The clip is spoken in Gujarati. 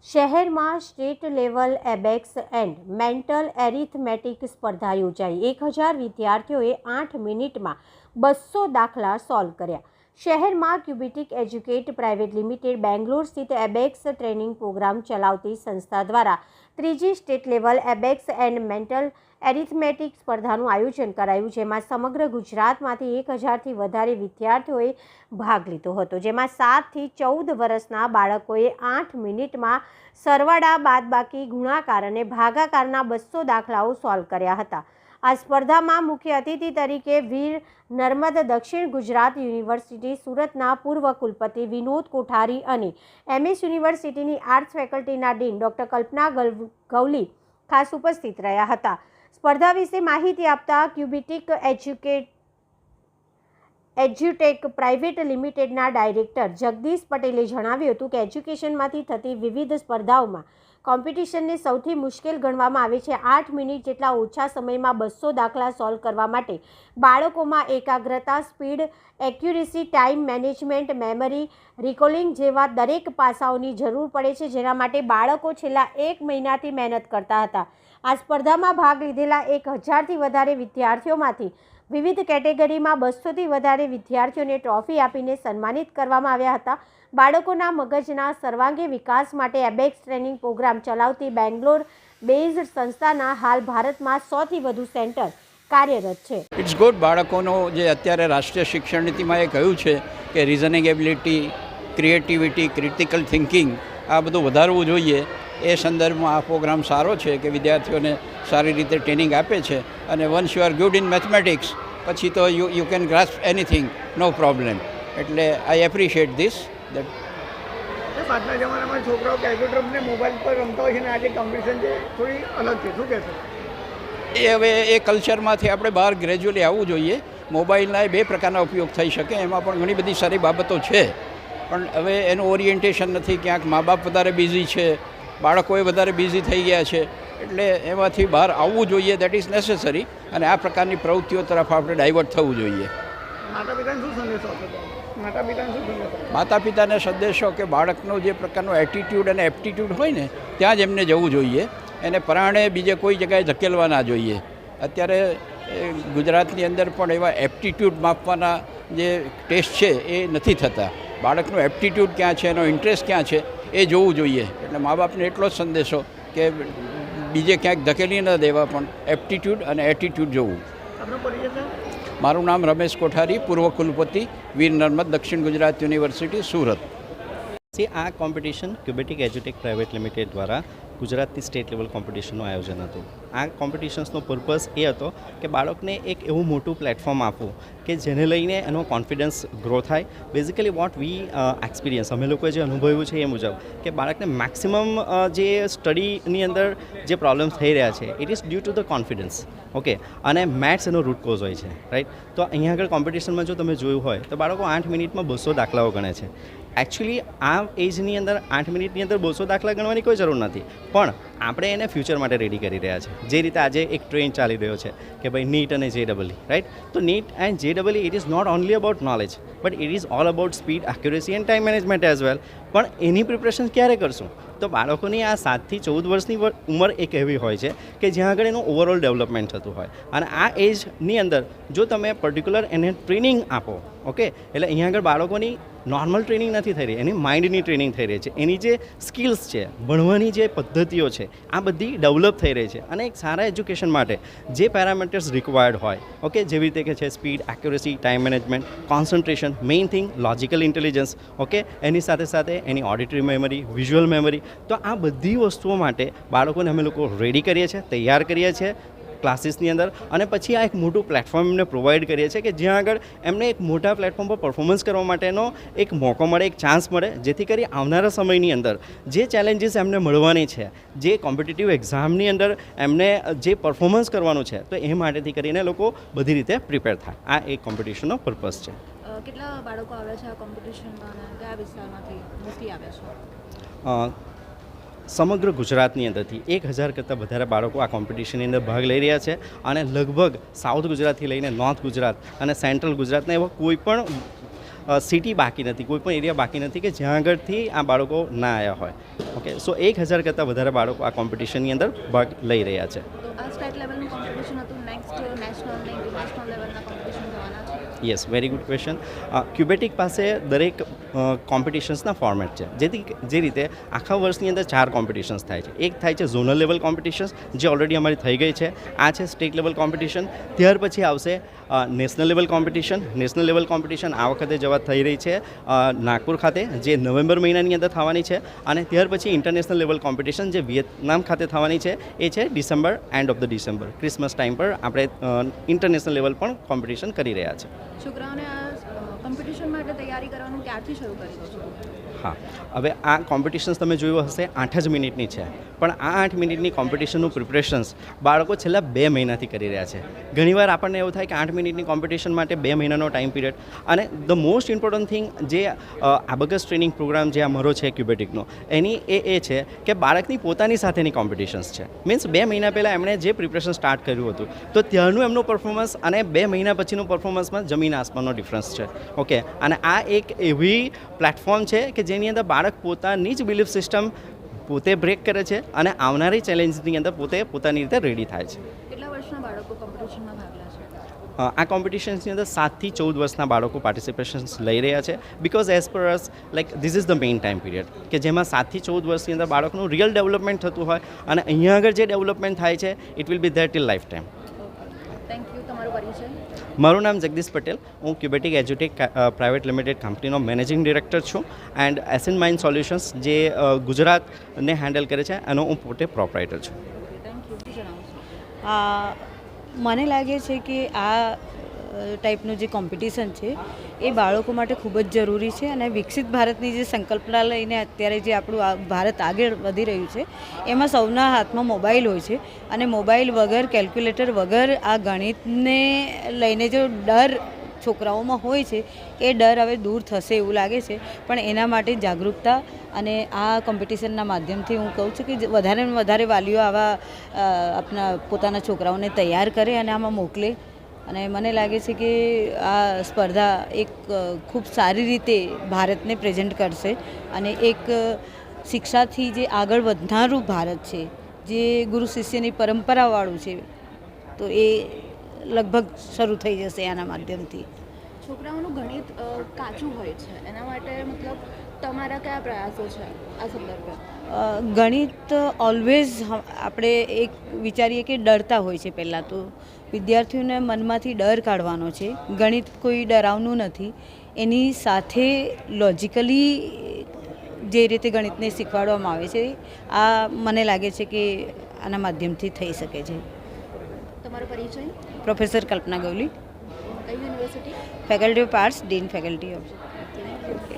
શહેરમાં state level abacus and mental arithmetic સ્પર્ધા યોજાઈ 1000 વિદ્યાર્થીઓએ 8 મિનિટમાં 200 દાખલા સોલ્વ કર્યા. શહેરમાં Cubitic educate private limited Bangalore સ્થિત એબેક્સ ટ્રેનિંગ પ્રોગ્રામ ચલાવતી સંસ્થા દ્વારા ત્રીજી state level abacus and mental arithmetic સ્પર્ધાનું આયોજન કરાયું, જેમાં સમગ્ર ગુજરાતમાંથી 1000થી વધારે વિદ્યાર્થીઓએ ભાગ લીધો હતો. જેમાં 7 થી 14 વર્ષના બાળકોએ 8 મિનિટમાં સરવાળા, બાદબાકી, ગુણાકાર અને ભાગાકારના 200 દાખલાઓ સોલ્વ કર્યા હતા. આ સ્પર્ધામાં મુખ્ય અતિથિ તરીકે વીર નર્મદ દક્ષિણ ગુજરાત યુનિવર્સિટી સુરતના પૂર્વ કુલપતિ વિનોદ કોઠારી અને MS યુનિવર્સિટીની આર્ટ્સ ફેકલ્ટીના ડીન ડૉક્ટર કલ્પના ગવલી ખાસ ઉપસ્થિત રહ્યા હતા. સ્પર્ધા વિશે માહિતી આપતા ક્યુબિટિક એજ્યુટેક પ્રાઇવેટ લિમિટેડના ડાયરેક્ટર જગદીશ પટેલે જણાવ્યું હતું કે એજ્યુકેશનમાંથી થતી વિવિધ સ્પર્ધાઓમાં કોમ્પિટિશનને સૌથી મુશ્કેલ ગણવામાં આવે છે. 8 મિનિટ જેટલા ઓછા સમયમાં 200 દાખલા સોલ્વ કરવા માટે બાળકોમાં એકાગ્રતા, speed, accuracy, time management, memory, recalling જેવા દરેક પાસાઓની જરૂર પડે છે, જેના માટે બાળકો છેલ્લા 1 મહિનાથી મહેનત કરતા હતા. આ સ્પર્ધામાં ભાગ લીધેલા 1000થી વધારે વિદ્યાર્થીઓમાંથી વિવિધ કેટેગરીમાં 200થી વધારે વિદ્યાર્થીઓને ટ્રોફી આપીને સન્માનિત કરવામાં આવ્યા હતા. બાળકોના મગજના સર્વાંગી વિકાસ માટે એબેક્સ ટ્રેનિંગ પ્રોગ્રામ ચલાવતી બેંગ્લોર બેઝડ સંસ્થાના હાલ ભારતમાં 100થી વધુ સેન્ટર કાર્યરત છે. It's good. બાળકોનો જે અત્યારે રાષ્ટ્રીય શિક્ષણ નીતિમાં એ કહ્યું છે કે reasoning ability, creativity, critical thinking આ બધું વધારવું જોઈએ. એ સંદર્ભમાં આ પ્રોગ્રામ સારો છે કે વિદ્યાર્થીઓને સારી રીતે ટ્રેનિંગ આપે છે અને once you are good in mathematics પછી તો you can grasp anything, no problem. એટલે આઈ એપ્રિશિએટ ધીસ. આજના જમાનામાં છોકરાઓ કેલ્ક્યુલેટરને મોબાઈલ પર રમતા હોય છે અને આજે કોમ્પિટિશન છે થોડી અલગ છે, શું કહેશો? હવે એ કલ્ચરમાંથી આપણે બહાર ગ્રેજ્યુઅલી આવવું જોઈએ. મોબાઈલના 2 પ્રકારના ઉપયોગ થઈ શકે, એમાં પણ ઘણી બધી સારી બાબતો છે, પણ હવે એનું ઓરિએન્ટેશન નથી. ક્યાંક મા બાપ વધારે બિઝી છે, બાળકોએ વધારે બિઝી થઈ ગયા છે, એટલે એમાંથી બહાર આવવું જોઈએ. દેટ ઇઝ નેસેસરી અને આ પ્રકારની પ્રવૃત્તિઓ તરફ આપણે ડાયવર્ટ થવું જોઈએ. માતા પિતાને સંદેશો કે બાળકનો જે પ્રકારનો એટીટ્યૂડ અને એપ્ટિટ્યૂડ હોય ને ત્યાં જ એમને જવું જોઈએ. એને પરાણે બીજે કોઈ જગ્યાએ ધકેલવા ના જોઈએ. અત્યારે ગુજરાતની અંદર પણ એવા એપ્ટિટ્યૂડ માપવાના જે ટેસ્ટ છે એ નથી થતા. બાળકનો એપ્ટિટ્યૂડ ક્યાં છે, એનો ઇન્ટરેસ્ટ ક્યાં છે એ જોવું જોઈએ. એટલે મા બાપને એટલો જ સંદેશો કે બીજે ક્યાંક ધકેલી ન દેવા, પણ એપ્ટિટ્યૂડ અને એટીટ્યૂડ જોવું. મારું નામ રમેશ કોઠારી, પૂર્વ કુલપતિ, વીર નર્મદ દક્ષિણ ગુજરાત યુનિવર્સિટી સુરત. આ કોમ્પિટિશન ક્યુબિટિક એજ્યુટેક પ્રાઇવેટ લિમિટેડ દ્વારા ગુજરાતની સ્ટેટ લેવલ કોમ્પિટિશનનું આયોજન હતું. આ કોમ્પિટિશન્સનો પર્પઝ એ હતો કે બાળકને એક એવું મોટું પ્લેટફોર્મ આપવું કે જેને લઈને એનો કોન્ફિડન્સ ગ્રો થાય. બેઝિકલી વોટ વી એક્સપિરિયન્સ, અમે લોકોએ જે અનુભવ્યું છે એ મુજબ કે બાળકને મેક્સિમમ જે સ્ટડીની અંદર જે પ્રોબ્લેમ્સ થઈ રહ્યા છે it is due to the confidence. Okay, અને મેથ્સ એનો રૂટ કોઝ હોય છે, રાઈટ? તો અહીંયા આગળ કોમ્પિટિશનમાં જો તમે જોયું હોય તો બાળકો 8 મિનિટમાં 200 દાખલાઓ ગણે છે. એકચ્યુઅલી આ એજની અંદર 8 મિનિટની અંદર 200 દાખલા ગણવાની કોઈ જરૂર નથી, પણ આપણે એને ફ્યુચર માટે રેડી કરી રહ્યા છે. જે રીતે આજે એક ટ્રેન્ડ ચાલી રહ્યો છે કે ભાઈ નીટ અને JEE, રાઈટ? તો NEET and JEE it is not only about knowledge, but it is all about speed, accuracy and time management as well. પણ એની પ્રિપરેશન ક્યારે કરશું? તો બાળકોની આ 7 થી 14 વર્ષની ઉંમર એક એવી હોય છે કે જ્યાં આગળ એનું ઓવરઓલ ડેવલપમેન્ટ થતું હોય, અને આ એજની અંદર જો તમે પર્ટિક્યુલર એને ટ્રેનિંગ આપો, ઓકે, એટલે અહીંયા આગળ બાળકોની નોર્મલ ટ્રેનિંગ નથી થઈ રહી, એની માઇન્ડની ટ્રેનિંગ થઈ રહી છે. એની જે સ્કિલ્સ છે, ભણવાની જે પદ્ધતિઓ છે, આ બધી ડેવલપ થઈ રહી છે. અને એક સારા એજ્યુકેશન માટે જે પેરામીટર્સ રિક્વાયર્ડ હોય, ઓકે, જેવી રીતે કે છે speed, accuracy, time management, concentration, main thing logical intelligence, okay, એની સાથે સાથે એની ઓડિટરી મેમરી, વિઝ્યુઅલ મેમરી. તો આ બધી વસ્તુઓ માટે બાળકોને અમે લોકો રેડી કરીએ છીએ, તૈયાર કરીએ છીએ ક્લાસીસની અંદર, અને પછી આ એક મોટું પ્લેટફોર્મ એમને પ્રોવાઈડ કરીએ છીએ કે જ્યાં આગળ એમને એક મોટા પ્લેટફોર્મ પર પરફોર્મન્સ કરવા માટેનો એક મોકો મળે, એક ચાન્સ મળે, જેથી કરી આવનારા સમયની અંદર જે ચેલેન્જીસ એમને મળવાની છે, જે કોમ્પિટિટિવ એક્ઝામની અંદર એમને જે પરફોર્મન્સ કરવાનું છે, તો એ માટેથી કરીને લોકો બધી રીતે પ્રિપેર થાય. આ એક કોમ્પિટિશનનો પર્પઝ છે. કેટલા બાળકો આવે છે આ કોમ્પિટિશનમાં અને કયા વિસ્તારમાંથી મોસ્ટલી આવે છે? સમગ્ર ગુજરાતની અંદરથી 1000 કરતાં વધારે બાળકો આ કોમ્પિટિશનની અંદર ભાગ લઈ રહ્યા છે, અને લગભગ સાઉથ ગુજરાતથી લઈને નોર્થ ગુજરાત અને સેન્ટ્રલ ગુજરાતના એવા કોઈ પણ સિટી બાકી નથી, કોઈ પણ એરિયા બાકી નથી કે જ્યાં આગળથી આ બાળકો ના આવ્યા હોય. ઓકે, સો 1000 કરતાં વધારે બાળકો આ કોમ્પિટિશનની અંદર ભાગ લઈ રહ્યા છે. તો આ સ્ટેટ લેવલનું કોમ્પિટિશન હતું, નેક્સ્ટ નેશનલ અને ઇન્ટરનેશનલ લેવલના કોમ્પિટિશન થવાના છે. Yes, very good question. ક્યુબેટિક પાસે દરેક કોમ્પિટિશન્સના ફોર્મેટ છે, જેથી જે રીતે આખા વર્ષની અંદર 4 કોમ્પિટિશન્સ થાય છે. એક થાય છે ઝોનલ લેવલ કોમ્પિટિશન્સ, જે ઓલરેડી અમારી થઈ ગઈ છે. આ છે સ્ટેટ લેવલ કોમ્પિટિશન. ત્યાર પછી આવશે national level competition. National level competition આ વખતે જવા થઈ રહી છે નાગપુર ખાતે, જે નવેમ્બર મહિનાની અંદર થવાની છે. અને ત્યાર પછી ઇન્ટરનેશનલ લેવલ કોમ્પિટિશન, જે વિયેતનામ ખાતે થવાની છે, એ છે December, end of the December, Christmas time પર આપણે ઇન્ટરનેશનલ લેવલ પણ કોમ્પિટિશન કરી રહ્યા છે. છોકરાઓને આ કોમ્પિટિશન માટે તૈયારી કરવાનું ક્યારથી શરૂ કરી દો છો? હા, હવે આ કોમ્પિટિશન્સ તમે જોયું હશે 8 જ મિનિટની છે, પણ આ 8 મિનિટની કોમ્પિટિશનનું પ્રિપરેશન્સ બાળકો છેલ્લા 2 મહિનાથી કરી રહ્યા છે. ઘણીવાર આપણને એવું થાય કે 8 મિનિટની કોમ્પિટિશન માટે 2 મહિનાનો ટાઈમ પિરિયડ. અને ધ મોસ્ટ ઇમ્પોર્ટન્ટ થિંગ જે આબગસ ટ્રેનિંગ પ્રોગ્રામ જે અમારો છે ક્યુબેટિકનો, એની એ છે કે બાળકની પોતાની સાથેની કોમ્પિટિશન્સ છે. મીન્સ 2 મહિના પહેલાં એમણે જે પ્રિપરેશન સ્ટાર્ટ કર્યું હતું, તો ત્યારનું એમનું પરફોર્મન્સ અને 2 મહિના પછીનું પરફોર્મન્સમાં જમીન આસમાનનો ડિફરન્સ છે. ઓકે, અને આ એક એવી પ્લેટફોર્મ છે કે જેની અંદર બાળક પોતાની જ બિલીફ સિસ્ટમ પોતે બ્રેક કરે છે અને આવનારી ચેલેન્જની અંદર પોતે પોતાની રીતે રેડી થાય છે. કેટલા વર્ષના બાળકો કોમ્પિટિશનમાં ભાગ લે છે? આ કોમ્પિટિશન્સની અંદર 7 થી 14 વર્ષના બાળકો પાર્ટિસિપેશન્સ લઈ રહ્યા છે. Because as per us like this is the main time period કે જેમાં 7 થી 14 વર્ષની અંદર બાળકનું રિયલ ડેવલપમેન્ટ થતું હોય, અને અહીંયા આગળ જે ડેવલપમેન્ટ થાય છે it will be there till life time. Thank you. તમારો પરિચય? મારું નામ જગદીશ પટેલ. હું ક્યુબેટિક એજ્યુટેક પ્રાઇવેટ લિમિટેડ કંપનીનો મેનેજિંગ ડિરેક્ટર છું. એન્ડ એસેન્ટ માઇન્ડ સોલ્યુશન્સ જે ગુજરાતને હેન્ડલ કરે છે, એનો હું પોતે પ્રોપરાઇટર છું. Thank you. જણાવશો? મને લાગે છે કે આ ટાઈપનું જે કોમ્પિટિશન છે એ બાળકો માટે ખૂબ જ જરૂરી છે. અને વિકસિત ભારતની જે સંકલ્પના લઈને અત્યારે જે આપણું ભારત આગળ વધી રહ્યું છે, એમાં સૌના હાથમાં મોબાઈલ હોય છે. અને મોબાઈલ વગર, કેલ્ક્યુલેટર વગર આ ગણિતને લઈને જો ડર છોકરાઓમાં હોય છે, એ ડર હવે દૂર થશે એવું લાગે છે. પણ એના માટે જાગૃતતા અને આ કોમ્પિટિશનના માધ્યમથી હું કહું છું કે વધારેમાં વધારે વાલીઓ આવા આપણા પોતાના છોકરાઓને તૈયાર કરે અને આમાં મોકલે. અને મને લાગે છે કે આ સ્પર્ધા એક ખૂબ સારી રીતે ભારતને પ્રેઝન્ટ કરશે. અને એક શિક્ષાથી જે આગળ વધનારું ભારત છે, જે ગુરુ શિષ્યની પરંપરાવાળું છે, તો એ લગભગ શરૂ થઈ જશે આના માધ્યમથી. છોકરાઓનું ગણિત કાચું હોય છે, એના માટે મતલબ તમારા કયા પ્રયાસો છે આ સંદર્ભે? ગણિત ઓલવેઝ આપણે એક વિચારીએ કે ડરતા હોય છે. પહેલાં તો વિદ્યાર્થીઓને મનમાંથી ડર કાઢવાનો છે. ગણિત કોઈ ડરાવનું નથી. એની સાથે લોજિકલી જે રીતે ગણિતને શીખવાડવામાં આવે છે, આ મને લાગે છે કે આના માધ્યમથી થઈ શકે છે. તમારો પરિચય? પ્રોફેસર કલ્પના ગવલી, કઈ university? Faculty of arts, dean faculty of.